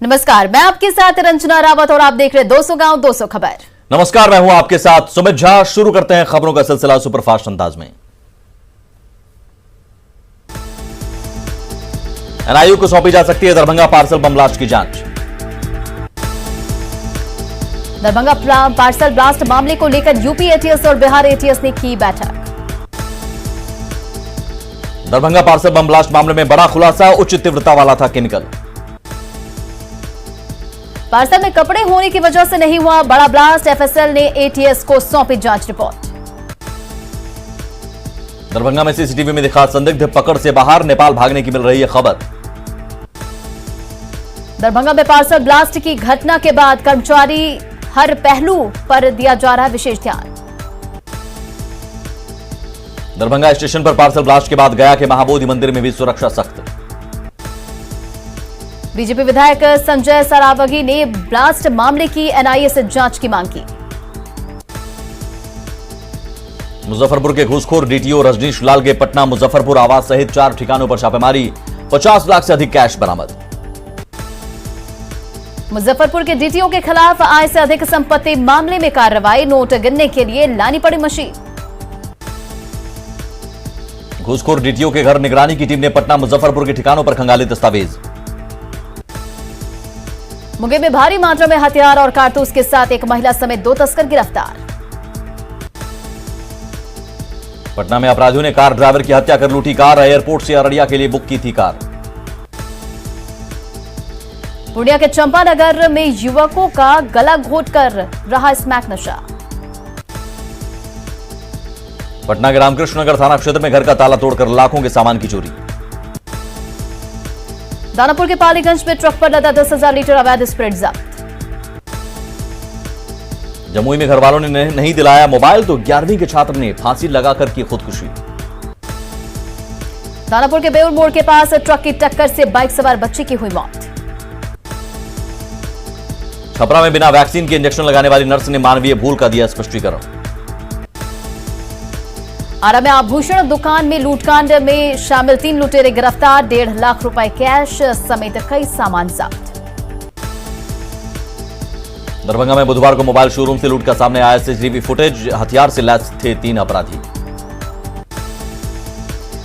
नमस्कार, मैं आपके साथ रंजना रावत और आप देख रहे 200 गांव 200 खबर। नमस्कार, मैं हूं आपके साथ सुमित झा। शुरू करते हैं खबरों का सिलसिला सुपरफास्ट अंदाज में। एनआईए को सौंपी जा सकती है दरभंगा पार्सल बम ब्लास्ट की जांच। दरभंगा पार्सल ब्लास्ट मामले को लेकर यूपी एटीएस और बिहार एटीएस ने की बैठक। दरभंगा पार्सल बम ब्लास्ट मामले में बड़ा खुलासा, उच्च तीव्रता वाला था केमिकल। पार्सल में कपड़े होने की वजह से नहीं हुआ बड़ा ब्लास्ट, एफएसएल ने एटीएस को सौंपी जांच रिपोर्ट। दरभंगा में सीसीटीवी में दिखा संदिग्ध पकड़ से बाहर, नेपाल भागने की मिल रही है खबर। दरभंगा में पार्सल ब्लास्ट की घटना के बाद कर्मचारी हर पहलू पर दिया जा रहा है विशेष ध्यान। दरभंगा स्टेशन पर पार्सल ब्लास्ट के बाद गया के महाबोधि मंदिर में भी सुरक्षा सख्त। बीजेपी विधायक संजय सरावगी ने ब्लास्ट मामले की एनआईए से जांच की मांग की। मुजफ्फरपुर के घूसखोर डीटीओ रजनीश लाल के पटना मुजफ्फरपुर आवास सहित 4 ठिकानों पर छापेमारी, 50 लाख से अधिक कैश बरामद। मुजफ्फरपुर के डीटीओ के खिलाफ आय से अधिक संपत्ति मामले में कार्रवाई, नोट गिनने के लिए लानी पड़ी मशीन। घूसखोर डीटीओ के घर निगरानी की टीम ने पटना मुजफ्फरपुर के ठिकानों पर खंगाले दस्तावेज। मुंगेर में भारी मात्रा में हथियार और कारतूस के साथ एक महिला समेत 2 तस्कर गिरफ्तार। पटना में अपराधियों ने कार ड्राइवर की हत्या कर लूटी कार, एयरपोर्ट से अररिया के लिए बुक की थी कार। पूर्णिया के चंपानगर में युवकों का गला घोटकर रहा स्मैक नशा। पटना के रामकृष्ण नगर थाना क्षेत्र में घर का ताला तोड़कर लाखों के सामान की चोरी। दानापुर के पालीगंज में ट्रक पर लदा 10,000 लीटर अवैध स्प्रिट जब्त। जमुई में घर वालों ने नहीं दिलाया मोबाइल तो 11वीं के छात्र ने फांसी लगाकर की खुदकुशी। दानापुर के बेउर मोड़ के पास ट्रक की टक्कर से बाइक सवार बच्चे की हुई मौत। छपरा में बिना वैक्सीन के इंजेक्शन लगाने वाली नर्स ने मानवीय भूल का दिया स्पष्टीकरण। आरा में आभूषण दुकान में लूटकांड में शामिल 3 लुटेरे गिरफ्तार, 1.5 लाख रुपए कैश समेत कई सामान जब्त। दरभंगा में बुधवार को मोबाइल शोरूम से लूट का सामने आया सीसीटीवी फुटेज, हथियार से लैस थे 3 अपराधी।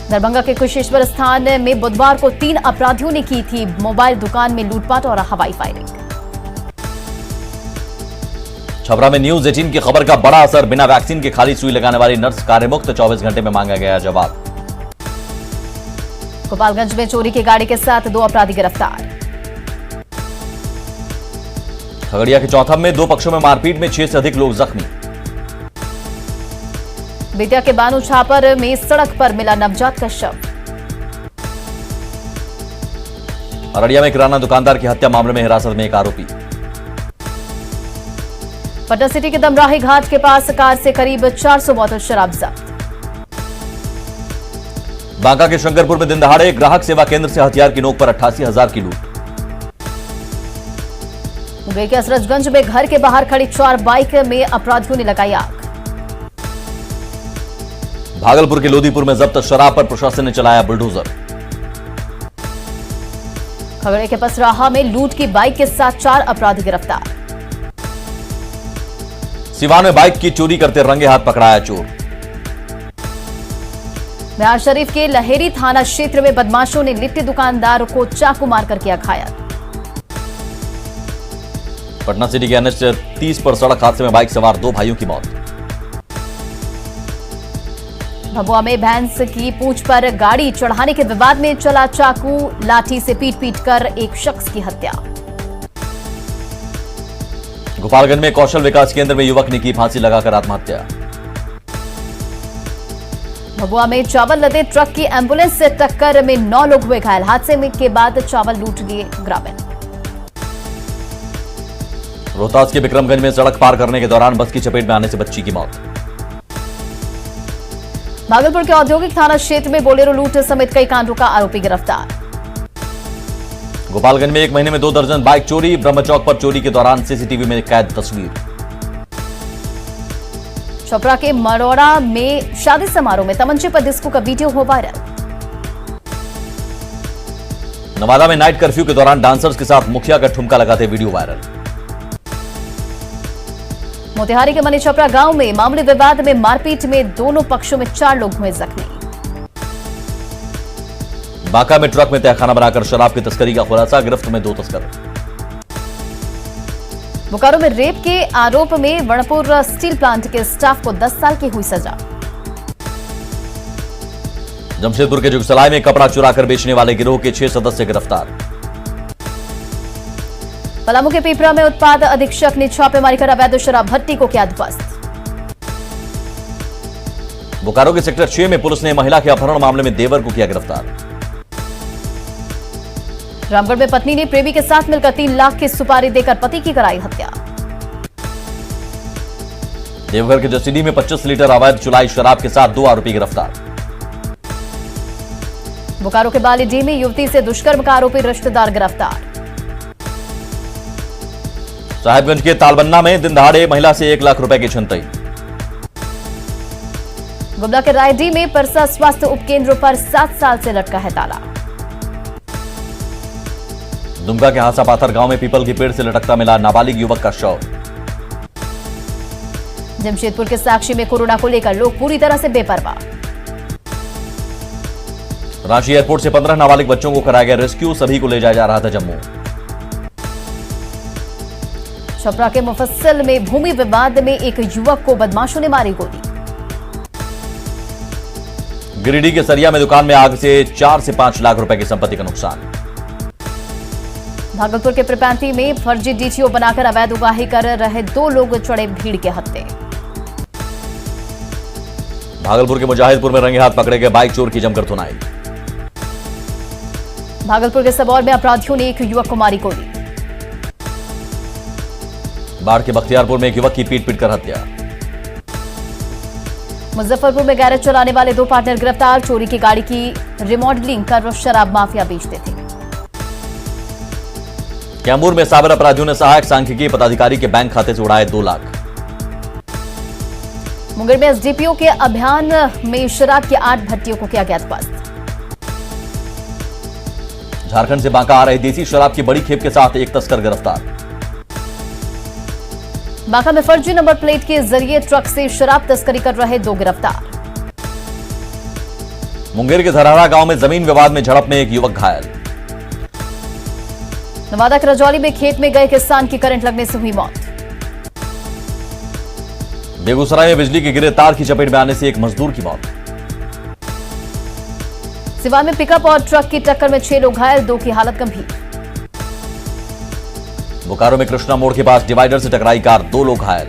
दरभंगा के कुशेश्वर स्थान में बुधवार को 3 अपराधियों ने की थी मोबाइल दुकान में लूटपाट और हवाई फायरिंग। छपरा में न्यूज 18 की खबर का बड़ा असर, बिना वैक्सीन के खाली सुई लगाने वाली नर्स कार्यमुक्त, 24 घंटे में मांगा गया जवाब। गोपालगंज में चोरी की गाड़ी के साथ 2 अपराधी गिरफ्तार। खगड़िया के चौथम में 2 पक्षों में मारपीट में 6 से अधिक लोग जख्मी। बेतिया के बानू छापर में सड़क पर मिला नवजात का शव। अररिया में किराना दुकानदार की हत्या मामले में हिरासत में एक आरोपी। पटना सिटी के दमराही घाट के पास कार से करीब 400 बोतल शराब जब्त। बांका के शंकरपुर में दिन दहाड़े ग्राहक सेवा केंद्र से हथियार की नोक पर 88,000 की लूट। मुंगेर के असरजगंज में घर के बाहर खड़ी 4 बाइक में अपराधियों ने लगाई आग। भागलपुर के लोदीपुर में जब्त शराब पर प्रशासन ने चलाया बुलडोजर। खगड़िया के पसराहा में लूट की बाइक के साथ 4 अपराधी गिरफ्तार। सिवान में बाइक की चोरी करते रंगे हाथ पकड़ाया चोर। बिहार शरीफ के लहेरी थाना क्षेत्र में बदमाशों ने लिट्टी दुकानदार को चाकू मारकर किया घायल। पटना सिटी के एनएच 30 पर सड़क हादसे में बाइक सवार 2 भाइयों की मौत। भभुआ में भैंस की पूंछ पर गाड़ी चढ़ाने के विवाद में चला चाकू, लाठी से पीट कर एक शख्स की हत्या। गोपालगंज में कौशल विकास केंद्र में युवक ने की फांसी लगाकर आत्महत्या। भभुआ में चावल लदे ट्रक की एम्बुलेंस से टक्कर में 9 लोग हुए घायल, हादसे में के बाद चावल लूट लिए ग्रामीण। रोहतास के विक्रमगंज में सड़क पार करने के दौरान बस की चपेट में आने से बच्ची की मौत। भागलपुर के औद्योगिक थाना क्षेत्र में बोलेरो लूट समेत कई कांडों का आरोपी गिरफ्तार। गोपालगंज में 1 महीने में 2 दर्जन बाइक चोरी, ब्रह्मचौक पर चोरी के दौरान सीसीटीवी में कैद तस्वीर। छपरा के मरोड़ा में शादी समारोह में तमंचे पर डिस्को का वीडियो हुआ वायरल। नवादा में नाइट कर्फ्यू के दौरान डांसर्स के साथ मुखिया का ठुमका लगाते वीडियो वायरल। मोतिहारी के मनी छपरा गांव में मामूली विवाद में मारपीट में दोनों पक्षों में 4 लोग हुए जख्मी। बांका में ट्रक में तहखाना बनाकर शराब की तस्करी का खुलासा, गिरफ्त में 2 तस्कर। बोकारो में रेप के आरोप में वणपुर स्टील प्लांट के स्टाफ को 10 साल की हुई सजा। जमशेदपुर के जुगसलाई में कपड़ा चुराकर बेचने वाले गिरोह के 6 सदस्य गिरफ्तार। पलामू के पीपरा में उत्पाद अधीक्षक ने छापेमारी कर अवैध शराब भट्टी को किया ध्वस्त। बोकारो के सेक्टर 6 में पुलिस ने महिला के अपहरण मामले में देवर को किया गिरफ्तार। रामगढ़ में पत्नी ने प्रेमी के साथ मिलकर 3 लाख की सुपारी देकर पति की कराई हत्या। देवघर के जसीडी में 25 लीटर अवैध चुलाई शराब के साथ 2 आरोपी गिरफ्तार। बोकारो के बालीडीह में युवती से दुष्कर्म का आरोपी रिश्तेदार गिरफ्तार। साहिबगंज के तालबन्ना में दिन दहाड़े महिला से 1 लाख रुपए की छिनतई। गुमला के रायडीह में परसा स्वास्थ्य उपकेंद्र पर 7 साल से लटका है ताला। दुमका के हासापाथर गांव में पीपल के पेड़ से लटकता मिला नाबालिग युवक का शव। जमशेदपुर के साक्षी में कोरोना को लेकर लोग पूरी तरह से बेपरवाह। रांची एयरपोर्ट से 15 नाबालिग बच्चों को कराया गया रेस्क्यू, सभी को ले जाया जा रहा था जम्मू। छपरा के मुफस्सिल में भूमि विवाद में एक युवक को बदमाशों ने मारी गोली। गिरिडीह के सरिया में दुकान में आग से 4 से 5 लाख रुपए की संपत्ति का नुकसान। भागलपुर के प्रपैंती में फर्जी डीटीओ बनाकर अवैध उगाही कर रहे 2 लोग चढ़े भीड़ के हत्थे। भागलपुर के मुजाहिदपुर में रंगे हाथ पकड़े गए बाइक चोर की जमकर धुनाई। भागलपुर के सबौर में अपराधियों ने एक युवक को मारी गोली। बाढ़ के बख्तियारपुर में एक युवक की पीट कर हत्या। मुजफ्फरपुर में गैरेज चलाने वाले 2 पार्टनर गिरफ्तार, चोरी की गाड़ी की रिमॉडलिंग कर शराब माफिया बेचते थे। कैमूर में साइबर अपराधियों ने सहायक सांख्यिकी पदाधिकारी के बैंक खाते से उड़ाए 2 लाख। मुंगेर में एसडीपीओ के अभियान में शराब की 8 भट्टियों को किया गया ध्वस्त। झारखंड से बांका आ रही देसी शराब की बड़ी खेप के साथ एक तस्कर गिरफ्तार। बांका में फर्जी नंबर प्लेट के जरिए ट्रक से शराब तस्करी कर रहे 2 गिरफ्तार। मुंगेर के धरहरा गांव में जमीन विवाद में झड़प में एक युवक घायल। नवादा के रजौली में खेत में गए किसान की करंट लगने से हुई मौत। बेगूसराय में बिजली के गिरे तार की चपेट में आने से एक मजदूर की मौत। सिवान में पिकअप और ट्रक की टक्कर में 6 लोग घायल, 2 की हालत गंभीर। बोकारो में कृष्णा मोड़ के पास डिवाइडर से टकराई कार, 2 लोग घायल।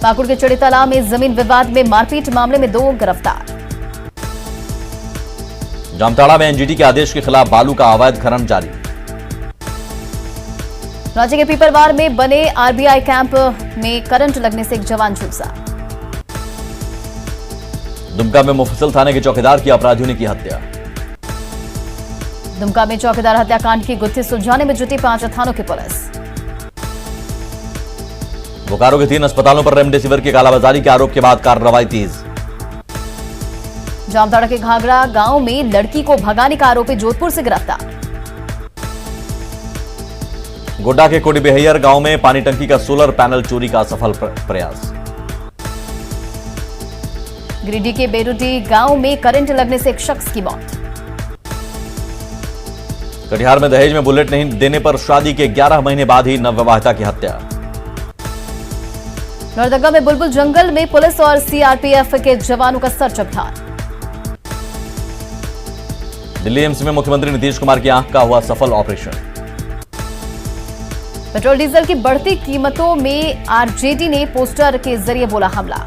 पाकुड़ के चढ़ी तालाब में जमीन विवाद में मारपीट मामले में 2 गिरफ्तार। जामताड़ा में एनजीटी के आदेश के खिलाफ बालू का अवैध खनन जारी। रांची के पीपरवार में बने आरबीआई कैंप में करंट लगने से एक जवान झुलसा। दुमका में मुफस्सिल थाने के चौकीदार की अपराधियों ने की हत्या। दुमका में चौकीदार हत्याकांड की गुत्थी सुलझाने में जुटी 5 थानों की पुलिस। बोकारो के 3 अस्पतालों पर रेमडेसिविर की कालाबाजारी के आरोप के बाद कार्रवाई तेज। जामताड़ा के घाघरा गांव में लड़की को भगाने का आरोपी जोधपुर से गिरफ्तार। गोड्डा के कोडीबेहैयर गांव में पानी टंकी का सोलर पैनल चोरी का असफल प्रयास। गिरिडीह के बेरुडी गांव में करंट लगने से एक शख्स की मौत। कटिहार में दहेज में बुलेट नहीं देने पर शादी के 11 महीने बाद ही नवविवाहिता की हत्या। लोहरदगा में बुलबुल जंगल में पुलिस और सीआरपीएफ के जवानों का सर्च अभियान। दिल्ली एम्स में मुख्यमंत्री नीतीश कुमार की आंख का हुआ सफल ऑपरेशन। पेट्रोल डीजल की बढ़ती कीमतों में आरजेडी ने पोस्टर के जरिए बोला हमला।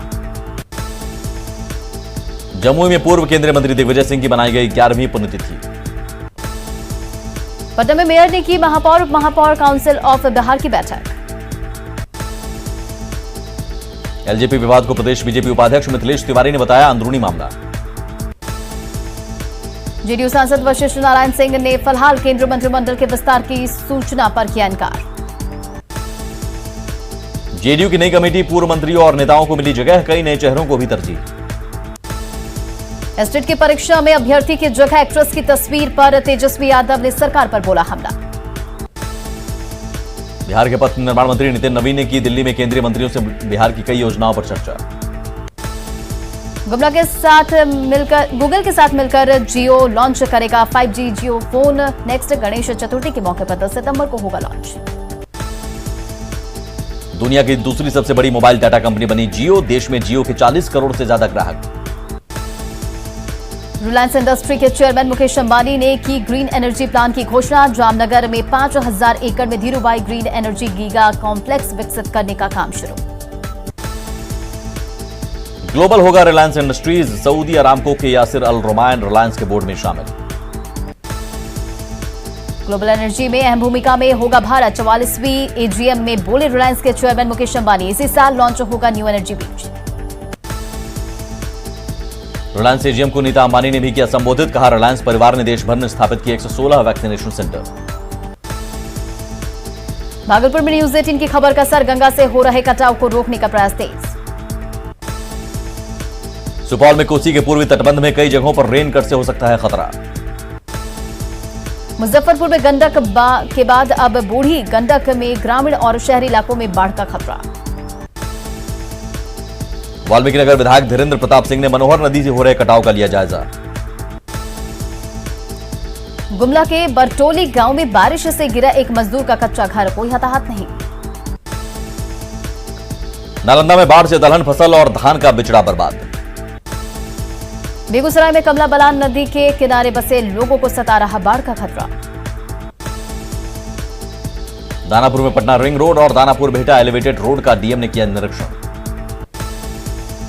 जमुई में पूर्व केंद्रीय मंत्री दिग्विजय सिंह की बनाई गई 11वीं पुण्यतिथि। पटना में मेयर ने की महापौर उप महापौर काउंसिल ऑफ बिहार की बैठक। एलजेपी विवाद को प्रदेश बीजेपी उपाध्यक्ष मिथिलेश तिवारी ने बताया अंदरूनी मामला। जेडीयू सांसद वशिष्ठ नारायण सिंह ने फिलहाल केंद्रीय मंत्रिमंडल के विस्तार की सूचना पर किया इनकार। जेडीयू की नई कमेटी पूर्व मंत्रियों और नेताओं को मिली जगह, कई नए चेहरों को भी तरजीह। एसटेट की परीक्षा में अभ्यर्थी की जगह एक्ट्रेस की तस्वीर पर तेजस्वी यादव ने सरकार पर बोला हमला। बिहार के पथ निर्माण मंत्री नितिन नवीन ने की दिल्ली में केंद्रीय मंत्रियों से बिहार की कई योजनाओं पर चर्चा। गूगल के साथ मिलकर जियो लॉन्च करेगा 5G जियो फोन। नेक्स्ट गणेश चतुर्थी के मौके पर 10 सितंबर को होगा लॉन्च। दुनिया की दूसरी सबसे बड़ी मोबाइल डाटा कंपनी बनी जियो। देश में जियो के 40 करोड़ से ज्यादा ग्राहक। रिलायंस इंडस्ट्री के चेयरमैन मुकेश अंबानी ने की ग्रीन एनर्जी प्लान की घोषणा। जामनगर में 5000 एकड़ में Dhirubhai green energy giga complex विकसित करने का काम शुरू। ग्लोबल होगा रिलायंस इंडस्ट्रीज। सऊदी अरामको के यासिर अल रोमान रिलायंस के बोर्ड में शामिल। ग्लोबल एनर्जी में अहम भूमिका में होगा भारत। 44वीं एजीएम में बोले रिलायंस के चेयरमैन मुकेश अंबानी। इसी साल लॉन्च होगा न्यू एनर्जी बीच। रिलायंस एजीएम को नीता अंबानी ने भी किया संबोधित। कहा रिलायंस परिवार ने देश भर में स्थापित किए 116 वैक्सीनेशन सेंटर। भागलपुर में न्यूज 18 की खबर का असर। गंगा से हो रहे कटाव को रोकने का प्रयास तेज। सुपौल में कोसी के पूर्वी तटबंध में कई जगहों पर रेन कट से हो सकता है खतरा। मुजफ्फरपुर में गंडक के बाद अब बूढ़ी गंडक में ग्रामीण और शहरी इलाकों में बाढ़ का खतरा। वाल्मीकि नगर विधायक धीरेन्द्र प्रताप सिंह ने मनोहर नदी से हो रहे कटाव का लिया जायजा। गुमला के बरटोली गांव में बारिश से गिरा एक मजदूर का कच्चा घर। कोई हताहत नहीं। नालंदा में बाढ़ से दलहन फसल और धान का बिचड़ा बर्बाद। बेगूसराय में कमला बलान नदी के किनारे बसे लोगों को सता रहा बाढ़ का खतरा। दानापुर में पटना रिंग रोड और दानापुर बेहटा एलिवेटेड रोड का डीएम ने किया निरीक्षण।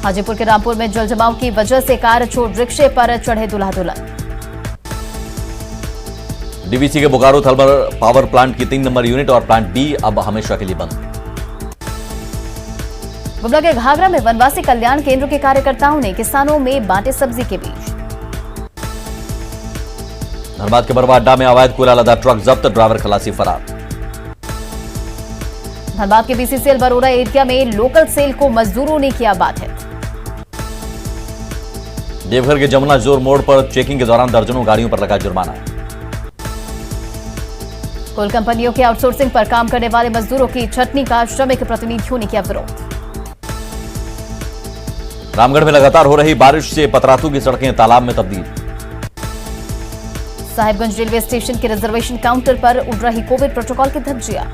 हाजीपुर के रामपुर में जलजमाव की वजह से कार छोड़ रिक्शे पर चढ़े दूल्हा दुल्हन। डीवीसी के बोकारो थर्मल पावर प्लांट की 3 नंबर यूनिट और प्लांट बी अब हमेशा के लिए बंद। गुमला के घाघरा में वनवासी कल्याण केंद्र के कार्यकर्ताओं ने किसानों में बांटे सब्जी के बीज। धनबाद के बरवा अड्डा में अवैध कोयला लदा ट्रक जब्त। ड्राइवर खलासी फरार। धनबाद के बीसीसीएल बरोड़ा एरिया में लोकल सेल को मजदूरों ने किया बाधित। देवघर के जमुना जोर मोड़ पर चेकिंग के दौरान दर्जनों गाड़ियों पर लगा जुर्माना। कोल कंपनियों के आउटसोर्सिंग पर काम करने वाले मजदूरों की छटनी का श्रमिक प्रतिनिधियों ने किया विरोध। रामगढ़ में लगातार हो रही बारिश से पतरातू की सड़कें तालाब में तब्दील। साहिबगंज रेलवे स्टेशन के रिजर्वेशन काउंटर पर उड़ रही कोविड प्रोटोकॉल की धज्जियां।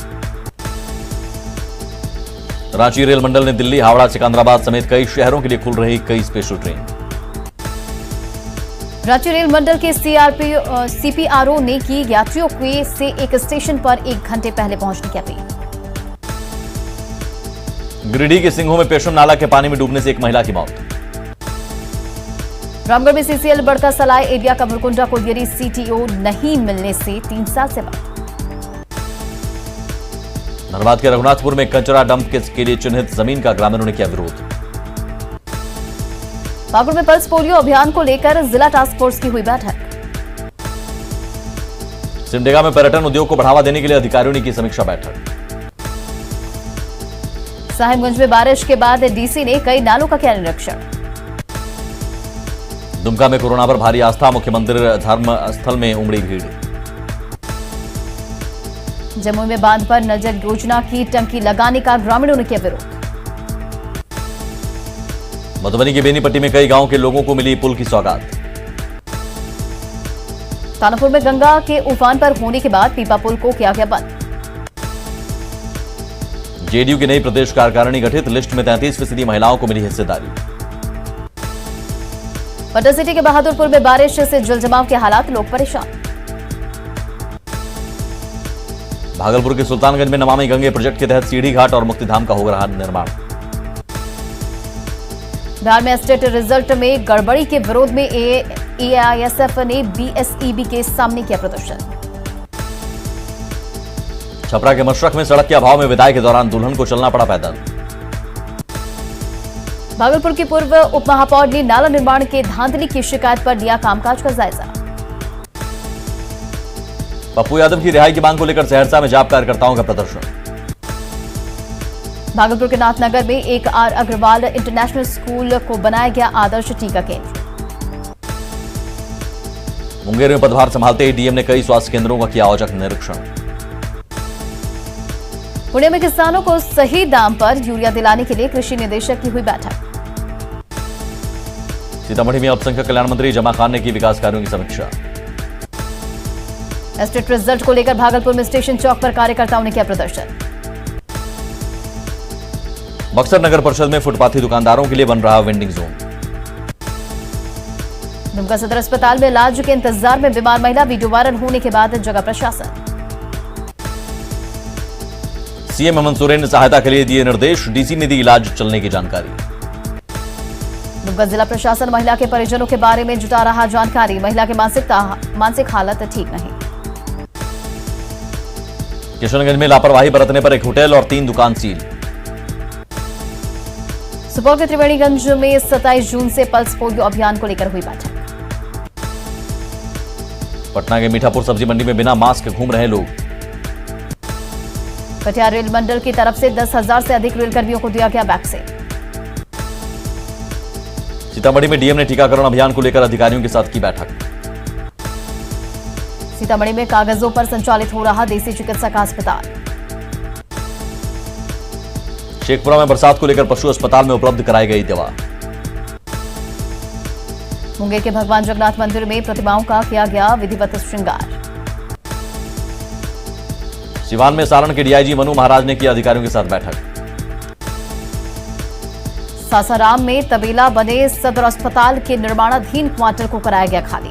रांची रेल मंडल ने दिल्ली, हावड़ा, सिकंदराबाद समेत कई शहरों के लिए खुल रही कई स्पेशल ट्रेन। रांची रेल मंडल के सीपीआरओ ने की यात्रियों से एक स्टेशन पर 1 घंटे पहले पहुंचने की अपील। गिरिडीह के सिंघों में पेशम नाला के पानी में डूबने से एक महिला की मौत। रामगढ़ में सीसीएल बड़का सलाय एरिया कमरकुंडा कोलियरी सीटीओ नहीं मिलने से 3 साल से बाद। धनबाद के रघुनाथपुर में कचरा डंप के लिए चिन्हित जमीन का ग्रामीणों ने किया विरोध। पाकुड़ में पल्स पोलियो अभियान को लेकर जिला टास्क फोर्स की हुई बैठक। सिमडेगा में पर्यटन उद्योग को बढ़ावा देने के लिए अधिकारियों ने की समीक्षा बैठक। साहिबगंज में बारिश के बाद डीसी ने कई नालों का किया निरीक्षण। दुमका में कोरोना पर भारी आस्था, मुख्य मंदिर धर्म स्थल में उमड़ी भीड़। जमुई में बांध पर नजर योजना की टंकी लगाने का ग्रामीणों ने किया विरोध। मधुबनी की बेनीपट्टी में कई गांवों के लोगों को मिली पुल की सौगात। तानापुर में गंगा के उफान पर होने के बाद पीपा पुल को किया गया बंद। जेडीयू की नई प्रदेश कार्यकारिणी गठित, लिस्ट में 33% महिलाओं को मिली हिस्सेदारी। पटना सिटी के बहादुरपुर में बारिश से जलजमाव के हालात, लोग परेशान। भागलपुर के सुल्तानगंज में नमामि गंगे प्रोजेक्ट के तहत सीढ़ी घाट और मुक्तिधाम का हो रहा निर्माण। बिहार में एस्टेट रिजल्ट में गड़बड़ी के विरोध में एआईएसएफ ने बीएसईबी के सामने किया प्रदर्शन। छपरा के मशरक में सड़क के अभाव में विदाई के दौरान दुल्हन को चलना पड़ा पैदल। भागलपुर की पूर्व उप महापौर ने नाला निर्माण के धांधली की शिकायत पर लिया कामकाज का जायजा। पप्पू यादव की रिहाई की मांग को लेकर सहरसा में जाप कार्यकर्ताओं का प्रदर्शन। भागलपुर के नाथनगर में एक आर अग्रवाल इंटरनेशनल स्कूल को बनाया गया आदर्श टीका केंद्र। मुंगेर में पदभार संभालते ही डीएम ने कई स्वास्थ्य केंद्रों का किया औचक निरीक्षण। पुणे में किसानों को सही दाम पर यूरिया दिलाने के लिए कृषि निदेशक की हुई बैठक। सीतामढ़ी में अल्पसंख्यक कल्याण मंत्री जमा खान ने की विकास कार्यों की समीक्षा। एस्टेट रिजल्ट को लेकर भागलपुर में स्टेशन चौक पर कार्यकर्ताओं ने किया प्रदर्शन। बक्सर नगर परिषद में फुटपाथी दुकानदारों के लिए बन रहा वेंडिंग जोन। दुमका सदर अस्पताल में इलाज के इंतजार में बीमार महिला, वीडियो वायरल होने के बाद जगह प्रशासन। सीएम हेमंत सोरेन ने सहायता के लिए दिए निर्देश, डीसी ने दी इलाज चलने की जानकारी। दुमका जिला प्रशासन महिला के परिजनों के बारे में जुटा रहा जानकारी, महिला की मानसिक हालत ठीक नहीं। किशनगंज में लापरवाही बरतने पर एक होटल और 3 दुकान सील। सुपौल के त्रिवेणीगंज में 27 जून से पल्स पोलियो अभियान को लेकर हुई बैठक। पटना के मीठापुर सब्जी मंडी में बिना मास्क घूम रहे लोग। कटिहार रेल मंडल की तरफ से 10,000 से अधिक रेलकर्मियों को दिया गया वैक्सीन। सीतामढ़ी में डीएम ने टीकाकरण अभियान को लेकर अधिकारियों के साथ की बैठक। सीतामढ़ी में कागजों पर संचालित हो रहा देसी चिकित्सा का अस्पताल। शेखपुरा में बरसात को लेकर पशु अस्पताल में उपलब्ध कराई गई दवा। मुंगेर के भगवान जगन्नाथ मंदिर में प्रतिमाओं का किया गया विधिवत श्रृंगार। सिवान में सारण के डीआईजी मनु महाराज ने किया अधिकारियों के साथ बैठक। सासाराम में तबेला बने सदर अस्पताल के निर्माणाधीन क्वार्टर को कराया गया खाली।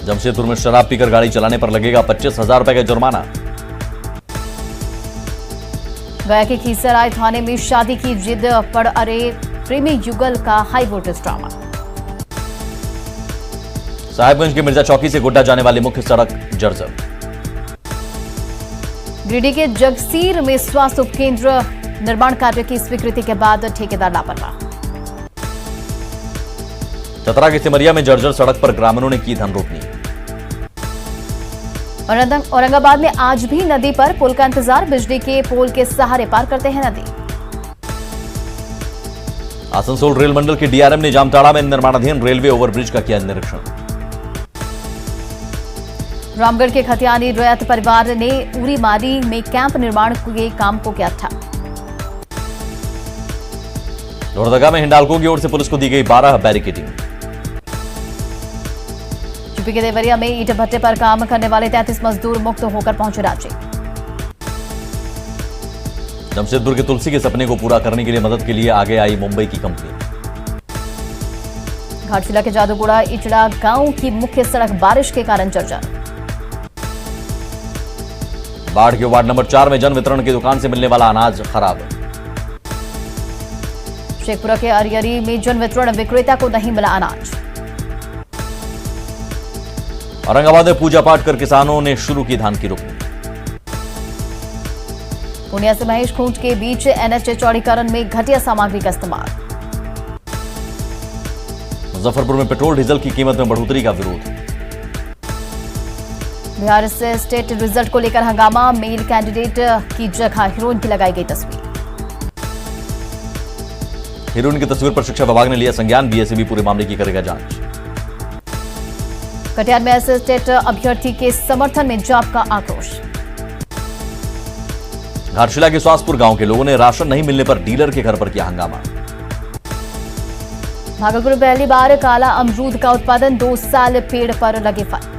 जमशेदपुर में शराब पीकर गाड़ी चलाने पर लगेगा 25,000 रुपए का जुर्माना। गया के खीसराय थाने में शादी की जिद पर अरे प्रेमी युगल का हाई वोल्टेज ड्रामा। साहिबगंज के मिर्जा चौकी से गोड्डा जाने वाली मुख्य सड़क जर्जर। गिरिडीह के जगसीर में स्वास्थ्य उपकेंद्र निर्माण कार्य की स्वीकृति के बाद ठेकेदार लापरवाह। चतरा के सिमरिया में जर्जर सड़क पर ग्रामीणों ने की धन रोकनी। औरंगाबाद में आज भी नदी पर पुल का इंतजार, बिजली के पोल के सहारे पार करते हैं नदी। आसनसोल रेल मंडल के डीआरएम ने जामताड़ा में निर्माणाधीन रेलवे ओवरब्रिज का किया निरीक्षण। रामगढ़ के खतियानी रैयत परिवार ने उरीमारी में कैंप निर्माण के काम को किया ठप। लोहरदगा में हिंडाल्को की ओर से पुलिस को दी गई 12 बैरिकेडिंग। यूपी के देवरिया में ईंट भट्टे पर काम करने वाले 33 मजदूर मुक्त होकर पहुंचे राज्य। जमशेदपुर के तुलसी के सपने को पूरा करने के लिए मदद के लिए आगे आई मुंबई की कंपनी। घाटशिला के जादूगुड़ा इचड़ा गांव की मुख्य सड़क बारिश के कारण जर्जर। बाढ़ के वार्ड नंबर 4 में जन वितरण की दुकान से मिलने वाला अनाज खराब। शेखपुरा के अरियरी में जन वितरण विक्रेता को नहीं मिला अनाज। औरंगाबाद में पूजा पाठ कर किसानों ने शुरू की धान की रोपनी। पूर्णिया से महेश खूंट के बीच एनएच चौड़ीकरण में घटिया सामग्री का इस्तेमाल। मुजफ्फरपुर में पेट्रोल डीजल की कीमत में बढ़ोतरी का विरोध। बिहार से स्टेट रिजल्ट को लेकर हंगामा, मेल कैंडिडेट की जगह हीरोइन की लगाई गई तस्वीर। हीरोइन की तस्वीर पर शिक्षा विभाग ने लिया संज्ञान, बीएसईबी पूरे मामले की करेगा जांच। कटिहार में एस स्टेट अभ्यर्थी के समर्थन में जाप का आक्रोश। घाटशिला के स्वास्थ्यपुर गांव के लोगों ने राशन नहीं मिलने पर डीलर के घर पर किया हंगामा। भागलपुर में पहली बार काला अमरूद का उत्पादन, 2 साल पेड़ पर लगे फल।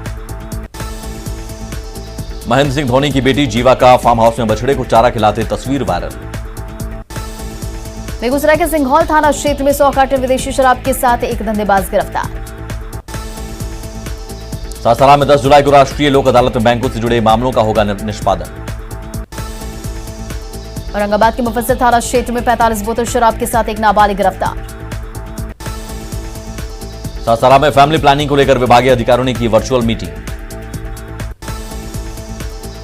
महेंद्र सिंह धोनी की बेटी जीवा का फार्म हाउस में बछड़े को चारा खिलाते तस्वीर वायरल। बेगूसराय के सिंघौल थाना क्षेत्र में 100 कार्टन विदेशी शराब के साथ एक धंधेबाज गिरफ्तार। सासाराम में 10 जुलाई को राष्ट्रीय लोक अदालत में बैंकों से जुड़े मामलों का होगा निष्पादन। औरंगाबाद के मुफस्सिल थाना क्षेत्र में 45 बोतल शराब के साथ एक नाबालिग गिरफ्तार। सासाराम में फैमिली प्लानिंग को लेकर विभागीय अधिकारियों ने की वर्चुअल मीटिंग।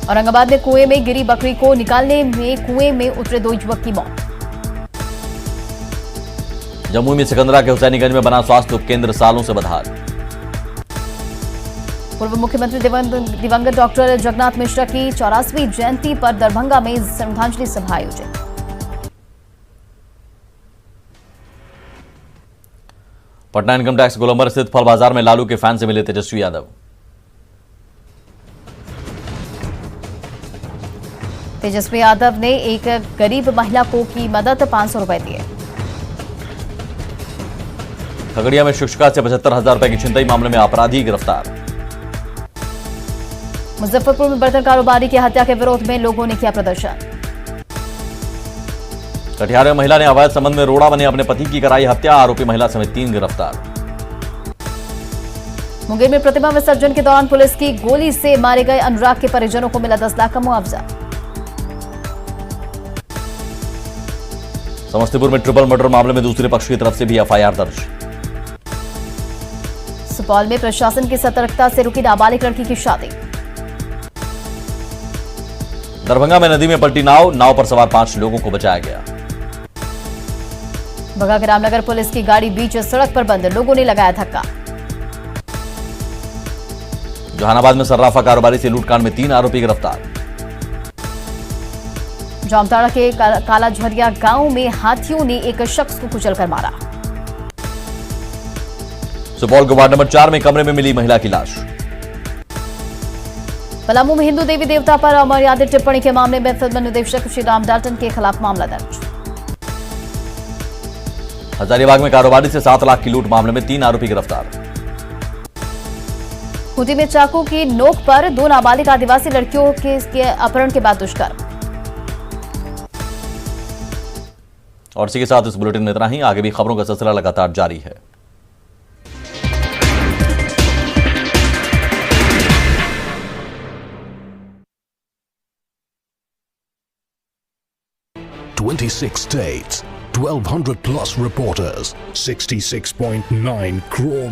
औरंगाबाद में कुएं में गिरी बकरी को निकालने में कुएं में उतरे 2 युवक की मौत। जम्मू में सिकंदरा के हुसैनीगंज में बना स्वास्थ्य उपकेंद्र सालों से बदहाल। पूर्व मुख्यमंत्री दिवंगत डॉक्टर जगन्नाथ मिश्रा की 84वीं जयंती पर दरभंगा में श्रद्धांजलि सभा आयोजित। पटना इनकम टैक्स गोलंबर स्थित फल बाजार में लालू के फैन से मिले तेजस्वी यादव। तेजस्वी यादव ने एक गरीब महिला को की मदद 500 रुपए दिए। खगड़िया में शिक्षिका से 75,000 रुपए की छिनतई मामले में अपराधी गिरफ्तार। मुजफ्फरपुर में बर्तन कारोबारी की हत्या के विरोध में लोगों ने किया प्रदर्शन। कटिहार में महिला ने अवैध संबंध में रोड़ा बने अपने पति की कराई हत्या, आरोपी महिला समेत 3 गिरफ्तार। मुंगेर में प्रतिमा विसर्जन के दौरान पुलिस की गोली से मारे गए अनुराग के परिजनों को मिला 10 लाख का मुआवजा। समस्तीपुर में ट्रिपल मर्डर मामले में दूसरे पक्ष की तरफ से भी एफआईआर दर्ज। सुपौल में प्रशासन की सतर्कता से रुकी नाबालिग लड़की की शादी। दरभंगा में नदी में पलटी नाव पर सवार 5 लोगों को बचाया गया। बगा के रामनगर पुलिस की गाड़ी बीच सड़क पर बंद, लोगों ने लगाया धक्का। जहानाबाद में सर्राफा कारोबारी से लूटकांड में 3 आरोपी गिरफ्तार। जामताड़ा के कालाझरिया गांव में हाथियों ने एक शख्स को कुचलकर मारा। सुपौल के वार्ड नंबर 4 में कमरे में मिली महिला की लाश। पलामू में हिंदू देवी देवता पर अमर्यादित टिप्पणी के मामले में फिल्म निर्देशक श्री राम डाल्टन के खिलाफ मामला दर्ज। हजारीबाग में कारोबारी से 7 लाख की लूट मामले में 3 आरोपी गिरफ्तार। खूंटी में चाकू की नोक पर 2 नाबालिग आदिवासी लड़कियों के अपहरण के बाद दुष्कर्म। और इसी के साथ इस बुलेटिन में इतना ही। आगे भी खबरों का सिलसिला लगातार जारी है। States, 1,200 plus reporters, 66.9 crore